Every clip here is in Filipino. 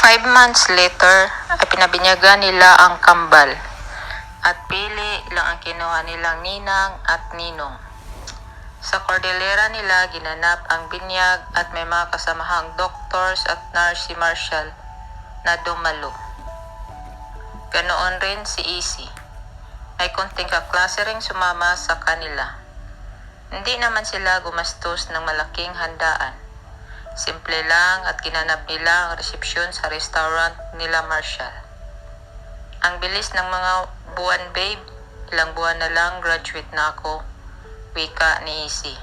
5 months later, ay pinabinyagan nila ang kambal at pili lang ang kinuha nilang ninang at ninong. Sa Cordillera nila ginanap ang binyag at may mga kasamahang doctors at nurse si Marshall na dumalo. Ganoon rin si Easy. May konting kaklase ring sumama sa kanila. Hindi naman sila gumastos ng malaking handaan. Simple lang at ginanap nila ang resepsyon sa restaurant nila Marshall. Ang bilis ng mga buwan, babe. Ilang buwan na lang graduate na ako, wika ni Easy.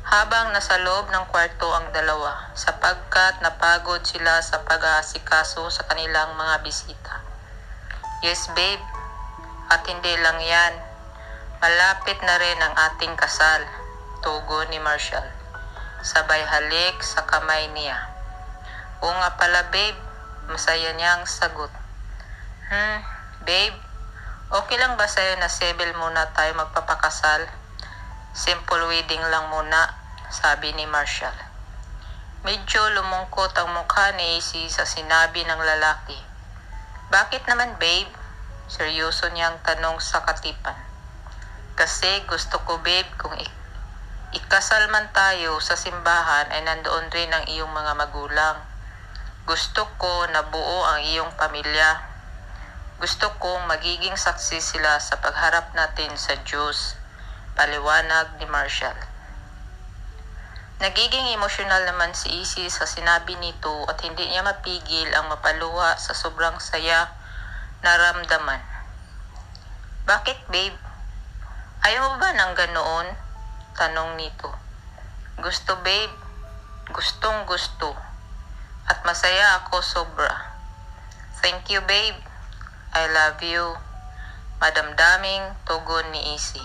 Habang nasa loob ng kwarto ang dalawa, sapagkat napagod sila sa pag-aasikaso sa kanilang mga bisita. Yes, babe. At hindi lang yan. Malapit na rin ang ating kasal, tugon ni Marshall. Sabay halik sa kamay niya. Oo nga pala, babe. Masaya niyang sagot. Babe, okay lang ba sa'yo na civil muna tayo magpapakasal? Simple wedding lang muna, sabi ni Marshall. Medyo lumungkot ang mukha ni Easy sa sinabi ng lalaki. Bakit naman, babe? Seryoso niyang tanong sa katipan. Kasi gusto ko, babe, kung ikasal man tayo sa simbahan ay nandoon rin ang iyong mga magulang. Gusto ko na buo ang iyong pamilya. Gusto kong magiging saksi sila sa pagharap natin sa Diyos, paliwanag ni Marshall. Nagiging emosyonal naman si Easy sa sinabi nito at hindi niya mapigil ang mapaluha sa sobrang saya na ramdaman. Bakit, babe? Ayaw mo ba ng ganoon? Tanong nito. Gusto, babe. Gustong gusto. At masaya ako sobra. Thank you, babe. I love you. Madamdaming tugon ni Easy.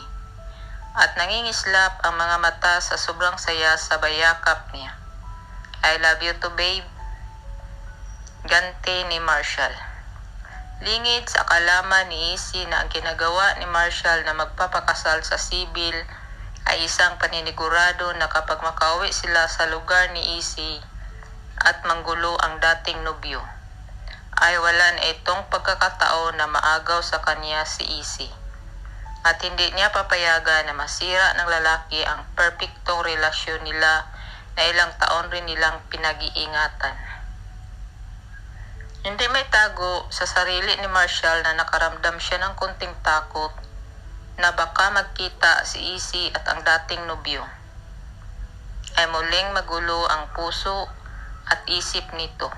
At nangingislap ang mga mata sa sobrang saya sa bayakap niya. I love you too, babe. Ganti ni Marshall. Lingid sa kalaman ni Easy na ang ginagawa ni Marshall na magpapakasal sa sibil ay isang paninigurado na kapag makauwi sila sa lugar ni Easy at manggulo ang dating nobyo, ay wala na itong pagkakataon na maagaw sa kanya si Easy. At hindi niya papayagan na masira ng lalaki ang perpektong relasyon nila na ilang taon rin nilang pinag-iingatan. Hindi may tago sa sarili ni Marshall na nakaramdam siya ng konting takot na baka magkita si Easy at ang dating nobyo ay muling magulo ang puso at isip nito.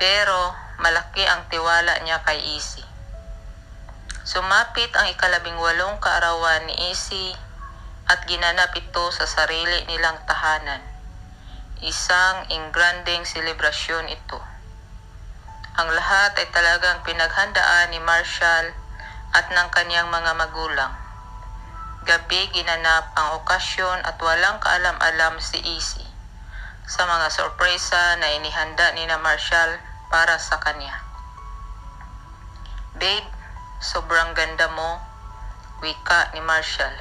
Pero malaki ang tiwala niya kay Easy. Sumapit ang 18 kaarawan ni Easy at ginanap ito sa sarili nilang tahanan. Isang ingranding selebrasyon ito. Ang lahat ay talagang pinaghandaan ni Marshall at ng kanyang mga magulang. Gabi ginanap ang okasyon at walang kaalam-alam si Easy sa mga sorpresa na inihanda ni na Marshall para sa kanya. Babe, sobrang ganda mo, wika ni Marshall,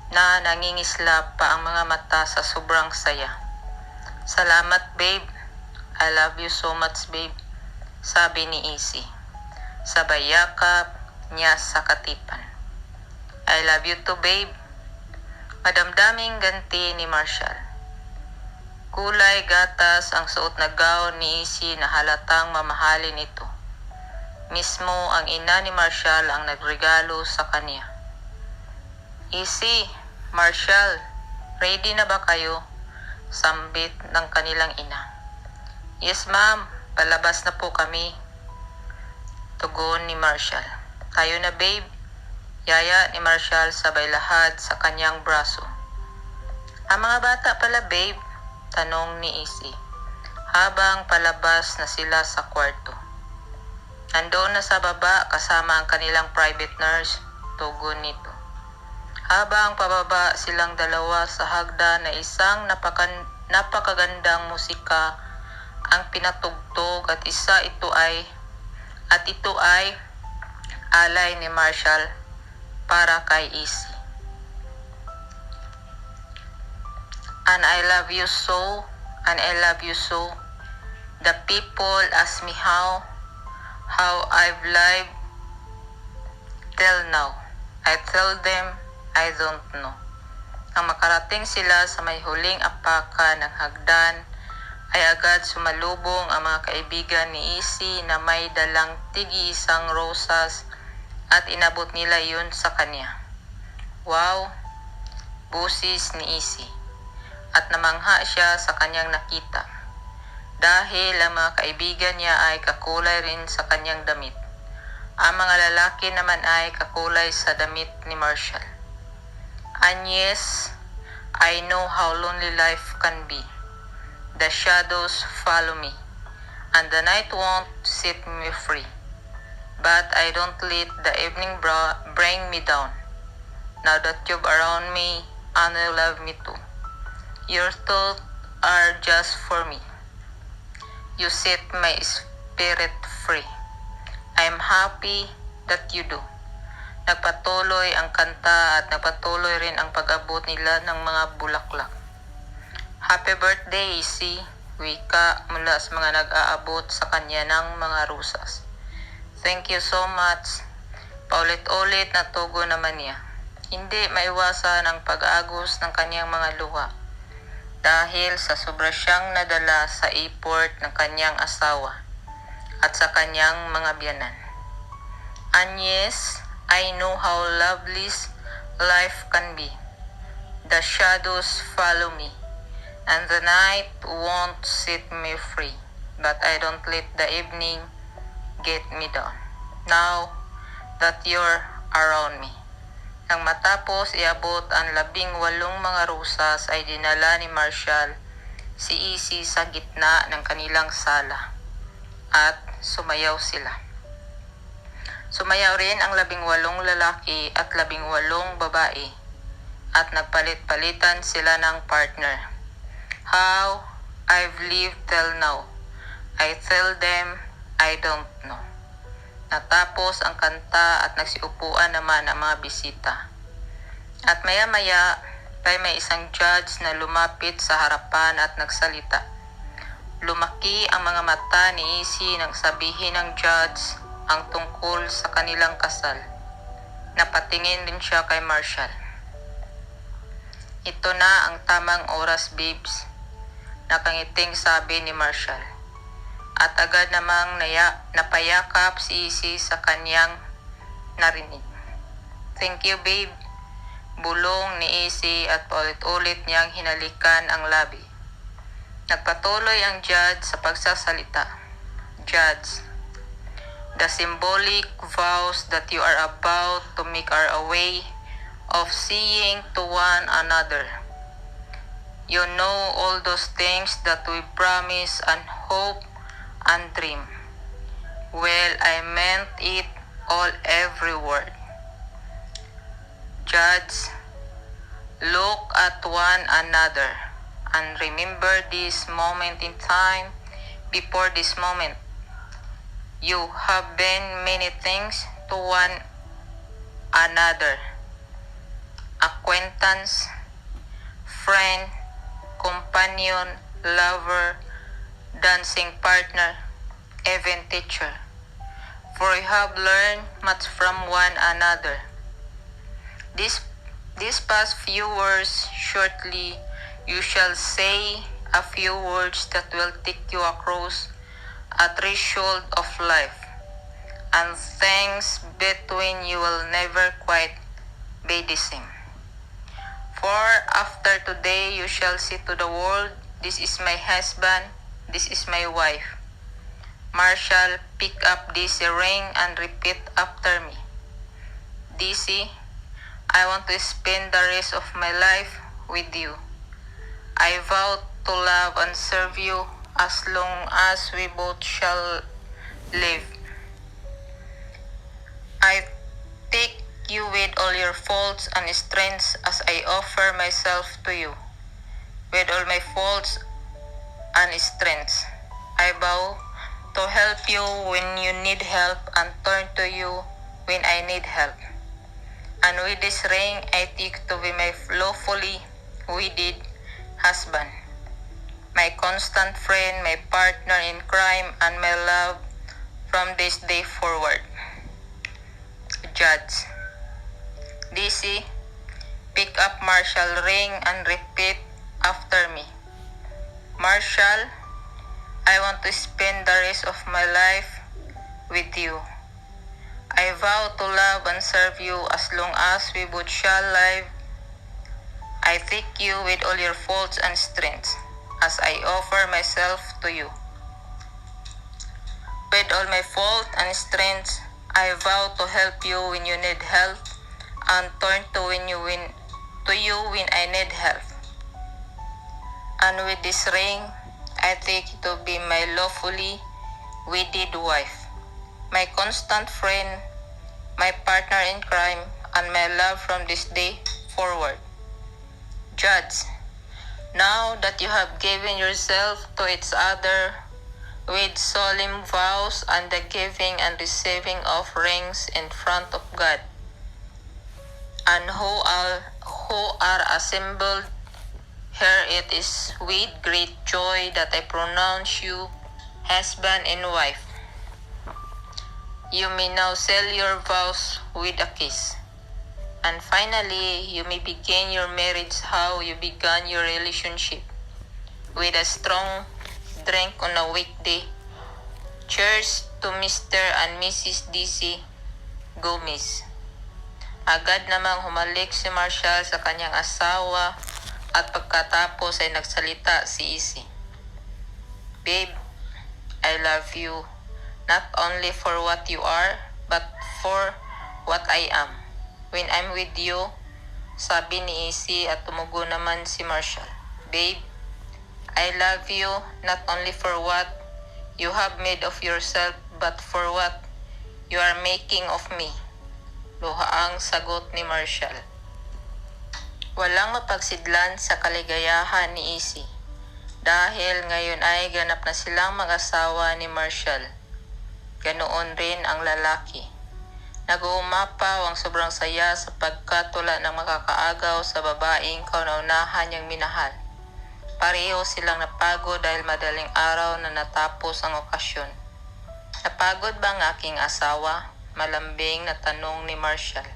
na nangingislap pa ang mga mata sa sobrang saya. Salamat, babe. I love you so much, babe, sabi ni Easy. Sabay yakap niya sa katipan. I love you too, babe. Madamdaming ganti ni Marshall. Kulay gatas ang suot na gown ni Easy na halatang mamahalin ito. Mismo ang ina ni Marshall ang nagregalo sa kanya. Easy, Marshall, ready na ba kayo? Sambit ng kanilang ina. Yes, ma'am, palabas na po kami, tugon ni Marshall. Tayo na, babe. Yaya ni Marshall sabay lahad sa kanyang braso. Ang mga bata pala, babe, tanong ni Easy, habang palabas na sila sa kwarto. Nandoon na sa baba kasama ang kanilang private nurse, tugon nito. Habang pababa silang dalawa sa hagdan na isang napakagandang musika ang pinatugtog at ito ay alay ni Marshall para kay Easy. And I love you so, The people ask me how I've lived till now. I tell them I don't know. Nang makarating sila sa may huling apaka ng hagdan, ay agad sumalubong ang mga kaibigan ni Isi na may dalang tig-isang rosas at inabot nila iyon sa kanya. Wow! Busis ni Isi. At namangha siya sa kanyang nakita. Dahil ang mga kaibigan niya ay kakulay rin sa kanyang damit. Ang mga lalaki naman ay kakulay sa damit ni Marshall. And yes, I know how lonely life can be. The shadows follow me, and the night won't set me free. But I don't let the evening bring me down. Now that you're around me, and you love me too. Your thoughts are just for me. You set my spirit free. I'm happy that you do. Nagpatuloy ang kanta at nagpatuloy rin ang pag-abot nila ng mga bulaklak. Happy birthday, Isi, wika mula sa mga nag-aabot sa kanya ng mga rusas. Thank you so much. Paulit-ulit na tugo naman niya. Hindi maiwasan ang pag-agos ng kanyang mga luha. Dahil sa sobra siyang nadala sa airport ng kanyang asawa at sa kanyang mga biyanan. And yes, I know how lovely life can be. The shadows follow me, and the night won't set me free. But I don't let the evening get me down. Now that you're around me. Nang matapos iabot ang 18 mga rusas ay dinala ni Marshall si Isi sa gitna ng kanilang sala at sumayaw sila. Sumayaw rin ang 18 lalaki at 18 babae at nagpalit-palitan sila ng partner. How I've lived till now. I tell them I don't know. Natapos ang kanta at nagsiupuan naman ang mga bisita. At maya-maya ay may isang judge na lumapit sa harapan at nagsalita. Lumaki ang mga mata ni Isi nang sabihin ng judge ang tungkol sa kanilang kasal. Napatingin din siya kay Marshall. Ito na ang tamang oras, babes, nakangiting sabi ni Marshall. At agad namang napayakap si Isi sa kanyang narinig. Thank you, babe. Bulong ni Isi at paulit-ulit niyang hinalikan ang labi. Nagpatuloy ang judge sa pagsasalita. Judge, the symbolic vows that you are about to make are a way of seeing to one another. You know all those things that we promise and hope and dream. Well, I meant it all, every word. Judge, look at one another and remember this moment in time. Before this moment, you have been many things to one another. Acquaintance, friend, companion, lover, dancing partner, even teacher. For we have learned much from one another. These past few words, shortly, you shall say a few words that will take you across a threshold of life, and things between you will never quite be the same. For after today, you shall say to the world, this is my husband, this is my wife. Marshall, pick up this ring and repeat after me. Dizzy, I want to spend the rest of my life with you. I vow to love and serve you as long as we both shall live. I take you with all your faults and strengths as I offer myself to you. With all my faults and strengths, I vow to help you when you need help and turn to you when I need help. And with this ring, I take to be my lawfully wedded husband. my constant friend, my partner in crime, and my love from this day forward. Judge. DC, pick up Marshall ring and repeat after me. Marshall, I want to spend the rest of my life with you. I vow to love and serve you as long as we both shall live. I thank you with all your faults and strengths as I offer myself to you. With all my faults and strengths, I vow to help you when you need help and turn to you when I need help. And with this ring, I take you to be my lawfully wedded wife, my constant friend, my partner in crime, and my love from this day forward. Judge, now that you have given yourself to each other with solemn vows and the giving and receiving of rings in front of God, and who are assembled here, it is with great joy that I pronounce you husband and wife. You may now seal your vows with a kiss. And finally, you may begin your marriage how you began your relationship, with a strong drink on a weekday. Cheers to Mr. and Mrs. DC Gomez. Agad namang humalik si Marshall sa kanyang asawa at pagkatapos ay nagsalita si Izzy. Babe, I love you, not only for what you are, but for what I am. When I'm with you, sabi ni Izzy at tumugo naman si Marshall. Babe, I love you not only for what you have made of yourself, but for what you are making of me. Luhaang sagot ni Marshall. Walang mapagsidlan sa kaligayahan ni Izzy dahil ngayon ay ganap na silang mag-asawa ni Marshall. Ganoon rin ang lalaki. Nag-uumapaw ang sobrang saya sapagkat wala nang makakaagaw sa babaeng kauna-unahan niyang minahal. Pareho silang napagod dahil madaling araw na natapos ang okasyon. Napagod ba ang aking asawa? Malambing na tanong ni Marshall.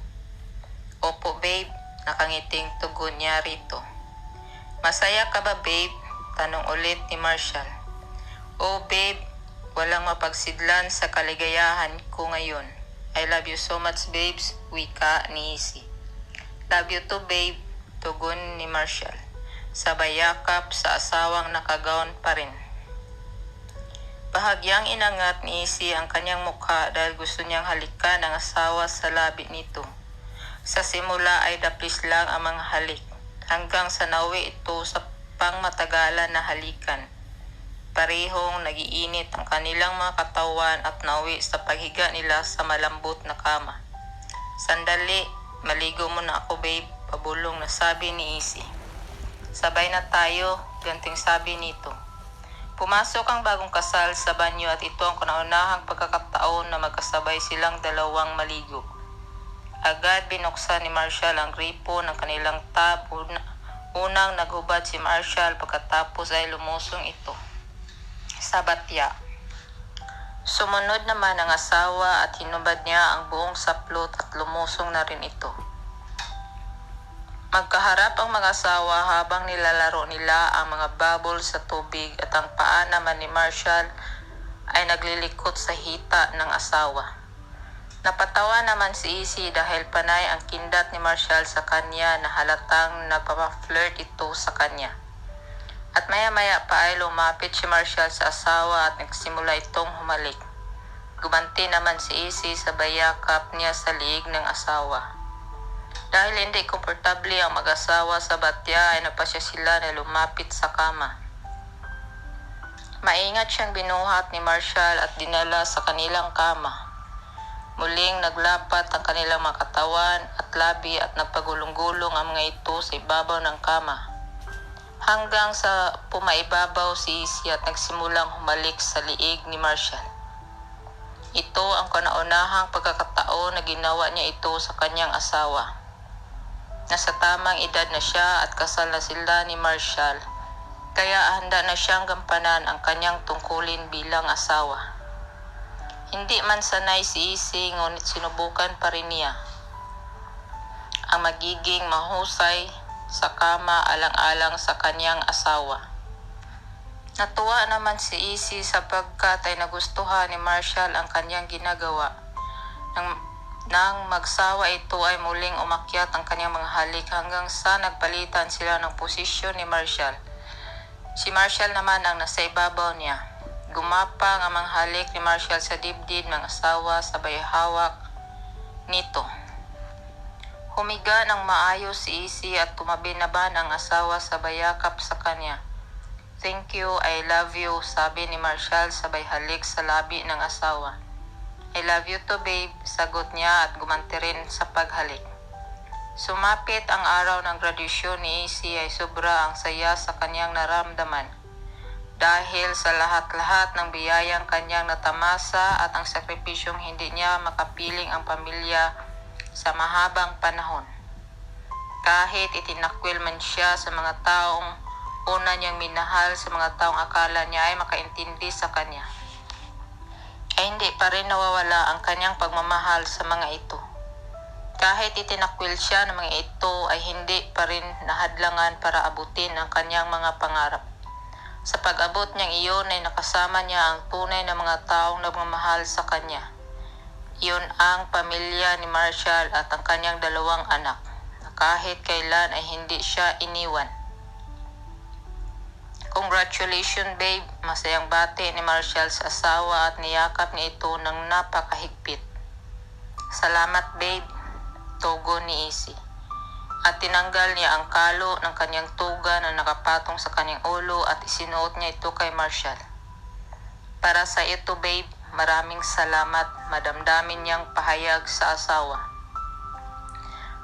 Opo babe, nakangiting tugon niya rito. Masaya ka ba babe? Tanong ulit ni Marshall. Oh babe, walang mapagsidlan sa kaligayahan ko ngayon. I love you so much babes, wika ni Izzy. Love you too babe, tugon ni Marshall. Sabay yakap sa asawang nakagaon pa rin. Bahagyang inangat ni Izzy ang kanyang mukha dahil gusto niyang halikan ang asawa sa labi nito. Sa simula ay dapis lang ang mga halik, hanggang sa nawi ito sa pangmatagalan na halikan. Parehong nagiinit ang kanilang mga katawan at nawi sa paghiga nila sa malambot na kama. Sandali, maligo mo na ako babe, pabulong na sabi ni Izzy. Sabay na tayo, ganting sabi nito. Pumasok ang bagong kasal sa banyo at ito ang kauna-unahang pagkakataon na magkasabay silang dalawang maligo. Agad binuksan ni Marshall ang gripo ng kanilang tub. Unang naghubad si Marshall pagkatapos ay lumusong ito sa batya. Sumunod naman ang asawa at hinubad niya ang buong saplot at lumusong na rin ito. Magkaharap ang mga asawa habang nilalaro nila ang mga bubble sa tubig at ang paa naman ni Marshall ay naglilikot sa hita ng asawa. Napatawa naman si Izzy dahil panay ang kindat ni Marshall sa kanya na halatang nagpapa-flirt ito sa kanya. At maya-maya pa ay lumapit si Marshall sa asawa at nagsimula itong humalik. Gumanti naman si Izzy sa bayakap niya sa liig ng asawa. Dahil hindi komportable ang mag-asawa sa batya ay napasya sila na lumapit sa kama. Maingat siyang binuhat ni Marshall at dinala sa kanilang kama. Muling naglapat ang kanilang mga katawan at labi at nagpagulong-gulong ang mga ito sa ibabaw ng kama. Hanggang sa pumaibabaw si Izzy at nagsimulang humalik sa liig ni Marshall. Ito ang kauna-unahang pagkakataon na ginawa niya ito sa kanyang asawa. Nasa tamang edad na siya at kasal na sila ni Marshall. Kaya handa na siyang gampanan ang kanyang tungkulin bilang asawa. Hindi man sanay si Isi ngunit sinubukan pa rin niya ang magiging mahusay sa kama alang-alang sa kanyang asawa. Natuwa naman si Isi sapagkat ay nagustuhan ni Marshall ang kanyang ginagawa. Nang magsawa ito ay muling umakyat ang kanyang mga halik hanggang sa nagpalitan sila ng posisyon ni Marshall. Si Marshall naman ang nasa ibabaw niya. Gumapang ang mga halik ni Marshall sa dibdib ng asawa sabay hawak nito. Humiga ng maayos si Isi at tumabi naman ang asawa sabay yakap sa kanya. "Thank you, I love you," sabi ni Marshall sabay halik sa labi ng asawa. "I love you too, babe," sagot niya at gumanti rin sa paghalik. Sumapit ang araw ng graduasyon ni Isi ay sobra ang saya sa kanyang naramdaman. Dahil sa lahat-lahat ng biyayang kanyang natamasa at ang sakripisyong hindi niya makapiling ang pamilya sa mahabang panahon. Kahit itinakwil man siya sa mga taong una niyang minahal, sa mga taong akala niya ay makaintindi sa kanya, ay hindi pa rin nawawala ang kanyang pagmamahal sa mga ito. Kahit itinakwil siya ng mga ito ay hindi pa rin nahadlangan para abutin ang kanyang mga pangarap. Sa pag-abot niyang iyon ay nakasama niya ang tunay na mga taong nagmamahal sa kanya. Iyon ang pamilya ni Marshall at ang kanyang 2 anak, na kahit kailan ay hindi siya iniwan. "Congratulations, babe," masayang bati ni Marshall sa asawa at niyakap niya ito ng napakahigpit. "Salamat, babe," tugon ni Isi. At tinanggal niya ang kalo ng kanyang tuga na nakapatong sa kanyang ulo at isinuot niya ito kay Marshall. "Para sa ito, babe, maraming salamat," madamdamin niyang pahayag sa asawa.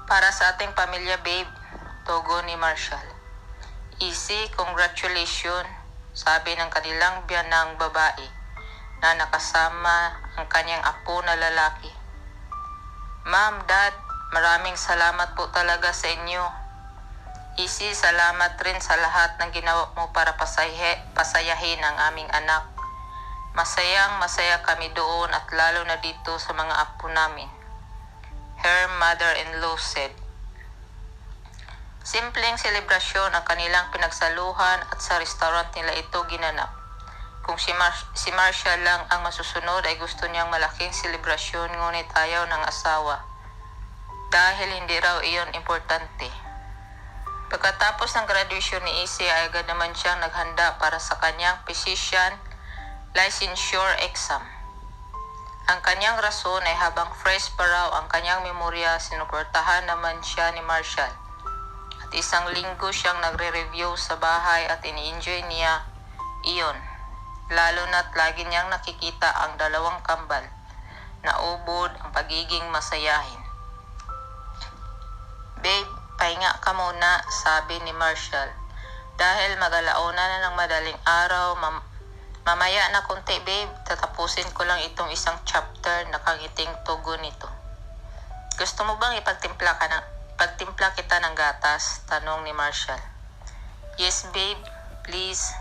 "Para sa ating pamilya, babe," tugon ni Marshall. "Isi, congratulations," sabi ng kanilang biyanang babae na nakasama ang kanyang apo na lalaki. "Ma'am, Dad, maraming salamat po talaga sa inyo. Isi, salamat rin sa lahat ng ginawa mo para pasayahin ang aming anak. Masayang masaya kami doon at lalo na dito sa mga apo namin," her mother-in-law said. Simpleng selebrasyon ang kanilang pinagsaluhan at sa restaurant nila ito ginanap. Kung si Marshall lang ang masusunod ay gusto niyang malaking selebrasyon ngunit ayaw ng asawa. Dahil hindi raw iyon importante. Pagkatapos ng graduation ni Isi ay agad naman siyang naghanda para sa kanyang physician licensure exam. Ang kanyang rason ay habang fresh pa raw ang kanyang memorya, sinuportahan naman siya ni Marshall. At 1 linggo siyang nagre-review sa bahay at ini-enjoy niya iyon. Lalo na't lagi niyang nakikita ang 2 kambal na ubod ang pagiging masayahin. "Babe, pahinga ka muna," sabi ni Marshall. "Dahil mag-alauna na ng madaling araw, mamaya na konti, babe. Tatapusin ko lang itong 1 chapter," nakangiting tugon nito. "Gusto mo bang ipagtimpla kita ng gatas?" tanong ni Marshall. "Yes, babe. Please."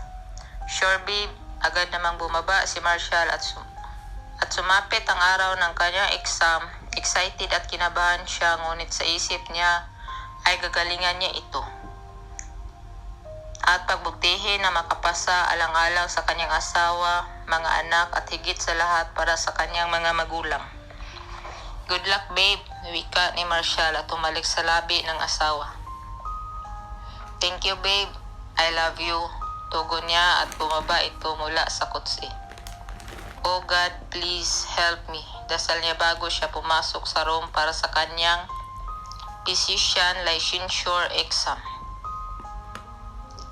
"Sure, babe." Agad namang bumaba si Marshall at sumapit ang araw ng kanyang exam. Excited at kinabahan siya ngunit sa isip niya ay gagalingan niya ito. At pagbutihin na makapasa alang-alang sa kanyang asawa, mga anak at higit sa lahat para sa kanyang mga magulang. "Good luck, babe," wika ni Marshall at tumalik sa labi ng asawa. "Thank you, babe. I love you," tugon niya at bumaba ito mula sa kotse. "Oh God, please help me," dasal niya bago siya pumasok sa room para sa kanyang physician licensure exam.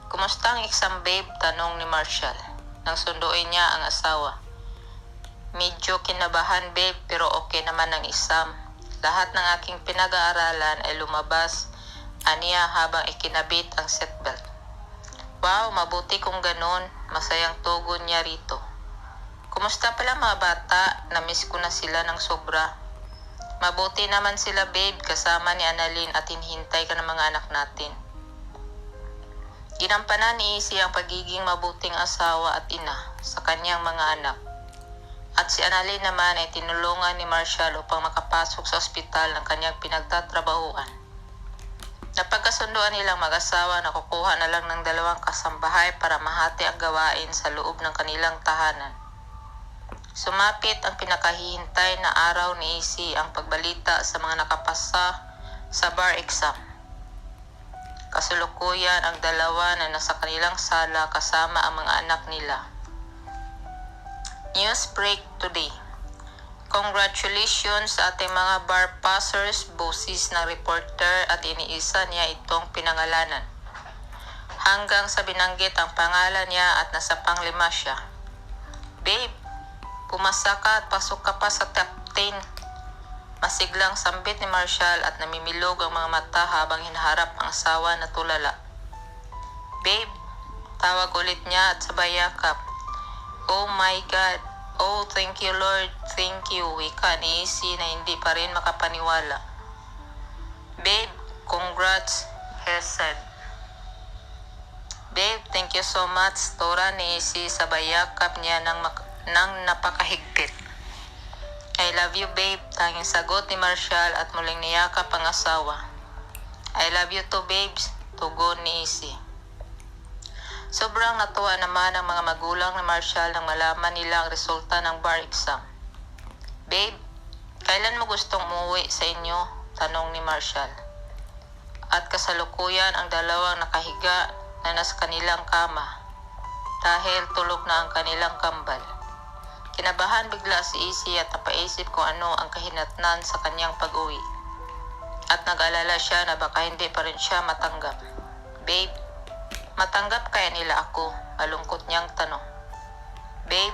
"Kumusta ang exam, babe?" tanong ni Marshall nang sunduin niya ang asawa. "Medyo kinabahan, babe, pero okay naman ang exam. Lahat ng aking pinag-aaralan ay lumabas," aniya habang ikinabit ang seatbelt. "Wow, mabuti kung ganun," masayang tugon niya rito. "Kumusta pala mga bata? Namiss ko na sila ng sobra." "Mabuti naman sila, babe, kasama ni Annalyn at hinihintay ka ng mga anak natin." Ginampanan ni Izzy ang pagiging mabuting asawa at ina sa kanyang mga anak. At si Annalyn naman ay tinulungan ni Marshall upang makapasok sa ospital ng kanyang pinagtatrabahuan. Napagkasunduan nilang mag-asawa na kukuha na lang ng 2 kasambahay para mahati ang gawain sa loob ng kanilang tahanan. Sumapit ang pinakahihintay na araw ni Izzy ang pagbalita sa mga nakapasa sa bar exam. Kasalukuyan ang 2 na nasa kanilang sala kasama ang mga anak nila. News break today. Congratulations sa ating mga bar passers, boses ng reporter at iniisa niya itong pinangalanan. Hanggang sa binanggit ang pangalan niya at nasa pang-5 siya. Babe, pumasa ka at pasok ka pa sa top 10. Masiglang sambit ni Marshall at namimilog ang mga mata habang hinaharap ang asawa na tulala. Babe, tawag ulit niya at sabay yakap. Oh my God, oh thank you Lord, thank you, wika ni Izzy na hindi pa rin makapaniwala. Babe, congrats, he said. Babe, thank you so much, tora ni Izzy sabay yakap niya ng napakahigpit. I love you babe, tanging sagot ni Marshall at muling niyakap ang asawa. I love you too babes, tugon ni Izzy. Sobrang natuwa naman ang mga magulang ni Marshall nang malaman nila ang resulta ng bar exam. Babe, kailan mo gustong umuwi sa inyo? Tanong ni Marshall. At kasalukuyan ang 2 nakahiga na nasa kanilang kama dahil tulog na ang kanilang kambal. Kinabahan bigla si Izzy at napaisip kung ano ang kahinatnan sa kanyang pag-uwi. At nag-alala siya na baka hindi pa rin siya matanggap. Babe, matanggap kaya nila ako? Malungkot niyang tanong. Babe,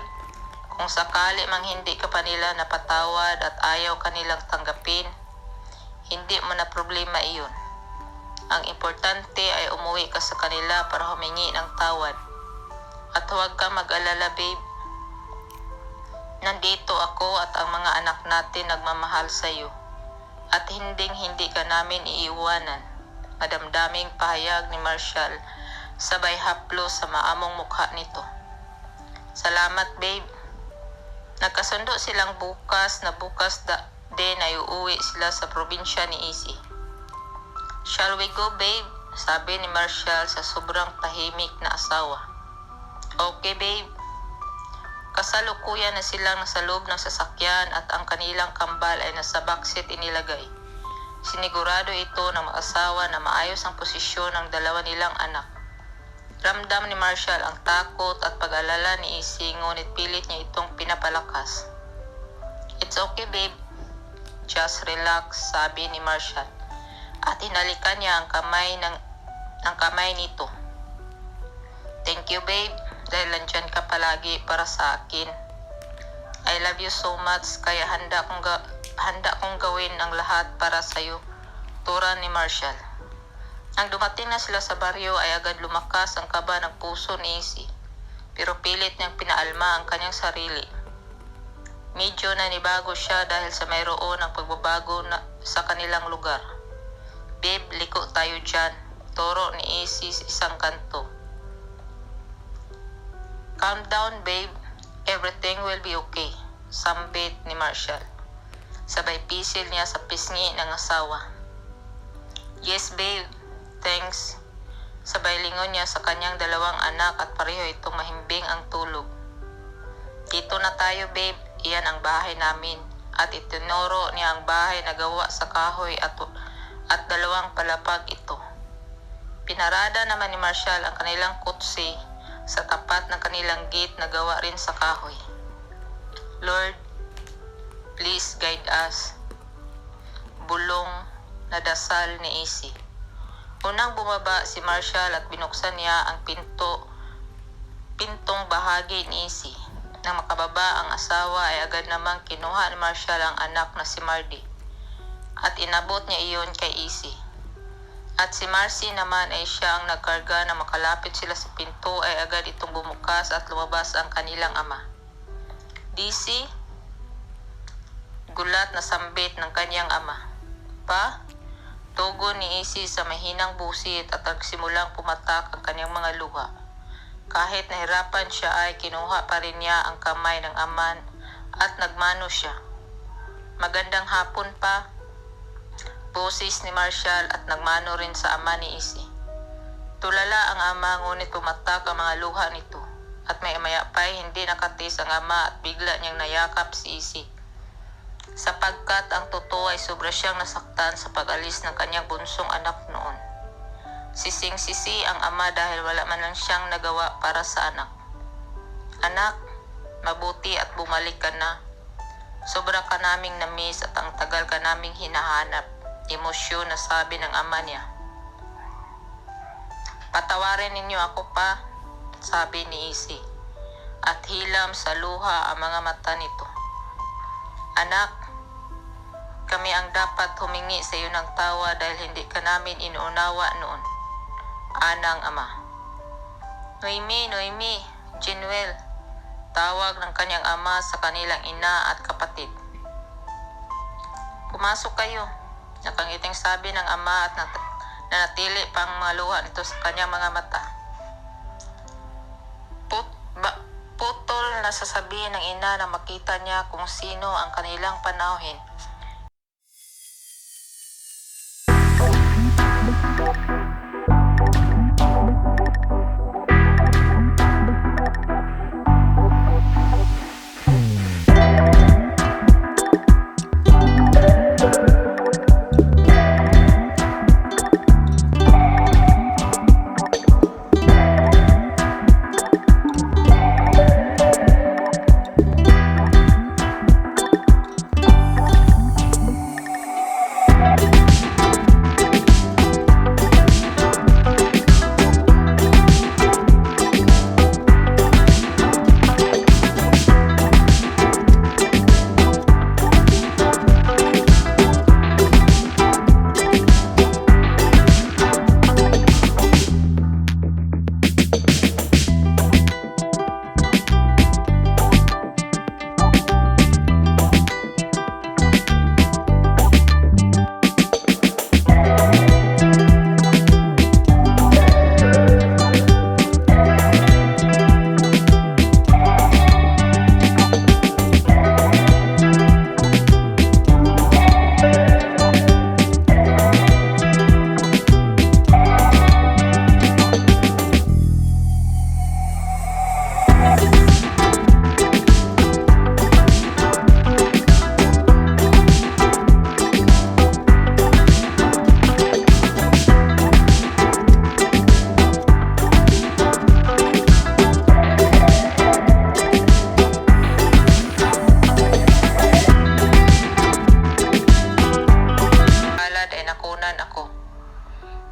kung sakali mang hindi ka pa nila napatawad at ayaw kanilang tanggapin, hindi mo na problema iyon. Ang importante ay umuwi ka sa kanila para humingi ng tawad. At huwag ka mag-alala babe. Nandito ako at ang mga anak natin nagmamahal sa iyo. At hindi ka namin iiwanan. Madamdaming pahayag ni Marshall sabay haplo sa maamong mukha nito. Salamat babe. Nagkasundo silang bukas din ay uuwi sila sa probinsya ni Izzy. Shall we go babe? Sabi ni Marshall sa sobrang tahimik na asawa. Okay babe. Kasalukuyan na silang nasa loob ng sasakyan at ang kanilang kambal ay nasa backseat inilagay. Sinigurado ito ng mag-asawa na maayos ang posisyon ng 2 nilang anak. Ramdam ni Marshall ang takot at pag-alala ni Izzy ngunit pilit niya itong pinapalakas. It's okay babe. Just relax, sabi ni Marshall. At hinalikan niya ang kamay nito. Thank you babe. Dahil nandyan ka palagi para sa akin. I love you so much kaya handa kong gawin ang lahat para sa iyo, tura ni Marshall. Nang dumating na sila sa baryo ay agad lumakas ang kaba ng puso ni Izzy, pero pilit niyang pinaalma ang kanyang sarili. Medyo nanibago siya dahil sa mayroon ng pagbabago sa kanilang lugar. Babe, liko tayo dyan, turo ni Izzy sa isang kanto. Calm down babe, everything will be okay, sambit ni Marshall. Sabay pisil niya sa pisngi ng asawa. Yes babe, thanks. Sabay lingon niya sa kanyang 2 anak at pareho itong mahimbing ang tulog. Dito na tayo babe, iyan ang bahay namin. At itinuro niya ang bahay na gawa sa kahoy at 2 palapag ito. Pinarada naman ni Marshall ang kanilang kutsi sa tapat ng kanilang gate na gawa rin sa kahoy. Lord, please guide us. Bulong na dasal ni Izzy. Unang bumaba si Marshall at binuksan niya ang pintong bahagi ni Izzy. Nang makababa ang asawa ay agad namang kinuha ni Marshall ang anak na si Mardy at inabot niya iyon kay Izzy. At si Marcy naman ay siya ang nagkarga na makalapit sila sa pinto ay agad itong bumukas at lumabas ang kanilang ama. DC, gulat na sambit ng kanyang ama. Pa, Tugon ni Isi sa mahinang busit at nagsimulang pumatak ang kanyang mga luha. Kahit nahirapan siya ay kinuha pa rin niya ang kamay ng aman at nagmano siya. Magandang hapon pa, boses ni Marshall at nagmano rin sa ama ni Isi. Tulala ang ama ngunit pumatak ang mga luha nito at maya pa'y hindi nakatis ang ama at bigla niyang nayakap si Isi. Sapagkat ang totoo ay sobra siyang nasaktan sa pag-alis ng kanyang bunsong anak noon. Sising-sisi ang ama dahil wala man lang siyang nagawa para sa anak. Anak, mabuti at bumalik ka na. Sobra ka naming namiss at ang tagal ka naming hinahanap. Emosyon na sabi ng ama niya. Patawarin ninyo ako pa, sabi ni Isi. At hilam sa luha ang mga mata nito. Anak, kami ang dapat humingi sa iyo ng tawa dahil hindi ka namin inuunawa noon. Anang ama. Noemi, Jenuel, tawag ng kanyang ama sa kanilang ina at kapatid. Pumasok kayo, nakangiting sabi ng ama at nanatili pang mga luha nito sa kanyang mga mata. Putol na sasabihin ng ina na makita niya kung sino ang kanilang panauhin.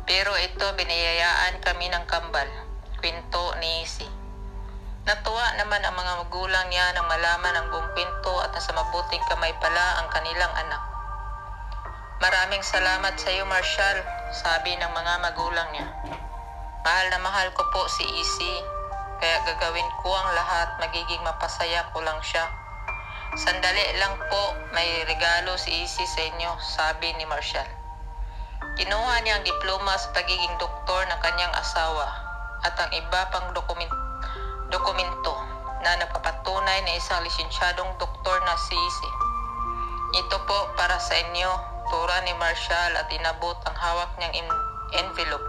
Pero ito biniyayaan kami ng kambal, kwento ni Isi. Natuwa naman ang mga magulang niya nang malaman ang buong kwento at nasa mabuting kamay pala ang kanilang anak. Maraming salamat sa iyo, Marshall, sabi ng mga magulang niya. Mahal na mahal ko po si Isi, kaya gagawin ko ang lahat, magiging mapasaya ko lang siya. Sandali lang po, may regalo si Isi sa inyo, sabi ni Marshall. Kinuha niya ang diploma sa pagiging doktor ng kanyang asawa at ang iba pang dokumento na nagpapatunay na isang lisensyadong doktor na si Isi. Ito po para sa inyo, tura ni Marshall at inabot ang hawak niyang envelope.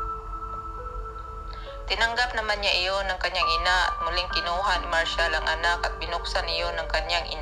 Tinanggap naman niya iyon ng kanyang ina at muling kinuha ni Marshall ang anak at binuksan iyon ng kanyang ina.